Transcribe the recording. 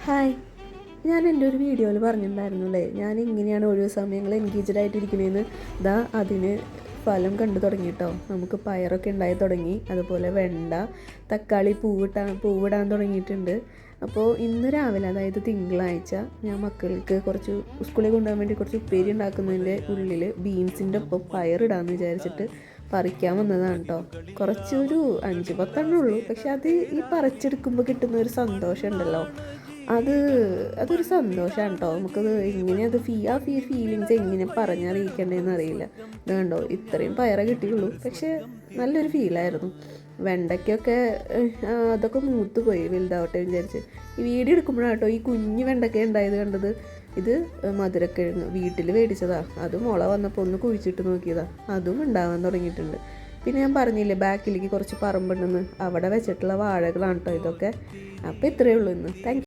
Hi, ഞാൻ എൻ്റെ ഒരു വീഡിയോയിൽ പറഞ്ഞിട്ടുണ്ടായിരുന്നു അല്ലേ, ഞാൻ ഇങ്ങനെയാണ് ഒഴിവ് സമയങ്ങൾ എൻഗേജ്ഡ് ആയിട്ടിരിക്കണേന്ന്. ഇതാ അതിന് ഫലം കണ്ടു തുടങ്ങി കേട്ടോ. നമുക്ക് പയറൊക്കെ ഉണ്ടായി തുടങ്ങി, അതുപോലെ വെണ്ട, തക്കാളി പൂവിടാൻ തുടങ്ങിയിട്ടുണ്ട്. അപ്പോൾ ഇന്ന് രാവിലെ, അതായത് തിങ്കളാഴ്ച, ഞാൻ മക്കൾക്ക് കുറച്ച് സ്കൂളിൽ കൊണ്ടുപോകാൻ വേണ്ടി കുറച്ച് ഉപ്പേരി ഉണ്ടാക്കുന്നതിൻ്റെ ഉള്ളിൽ ബീൻസിൻ്റെ ഒപ്പം പയറിടാമെന്ന് വിചാരിച്ചിട്ട് പറിക്കാൻ വന്നതാണ് കേട്ടോ. കുറച്ചൊരു 5-10 ഉള്ളൂ, പക്ഷെ അത് ഈ പറിച്ചെടുക്കുമ്പോൾ കിട്ടുന്ന ഒരു സന്തോഷം ഉണ്ടല്ലോ, അതൊരു സന്തോഷമാണ് കേട്ടോ. നമുക്കത് എങ്ങനെ ഫീലിങ്സ് എങ്ങനെ പറഞ്ഞറിയിക്കേണ്ടതെന്ന് അറിയില്ല. ഇത് കണ്ടോ, ഇത്രയും പയറേ കിട്ടിയുള്ളൂ, പക്ഷേ നല്ലൊരു ഫീലായിരുന്നു. വെണ്ടയ്ക്കൊക്കെ അതൊക്കെ മൂത്ത് പോയി, വലുതാവട്ടെ വിചാരിച്ച്. ഈ വീഡിയോ എടുക്കുമ്പോഴാണ് കേട്ടോ ഈ കുഞ്ഞ് വെണ്ടയ്ക്ക ഉണ്ടായത് കണ്ടത്. ഇത് മധുരക്കിഴങ്ങ് വീട്ടിൽ മേടിച്ചതാണ്. അത് മുള വന്നപ്പോൾ ഒന്ന് കുഴിച്ചിട്ട് നോക്കിയതാണ്, അതും ഉണ്ടാവാൻ തുടങ്ങിയിട്ടുണ്ട്. പിന്നെ ഞാൻ പറഞ്ഞില്ലേ ബാക്കിലേക്ക് കുറച്ച് പറമ്പുണ്ടെന്ന്, അവിടെ വെച്ചിട്ടുള്ള വാഴകളാണ് കേട്ടോ ഇതൊക്കെ. അപ്പോൾ ഇത്രയേ ഉള്ളൂ ഇന്ന്. Thank you.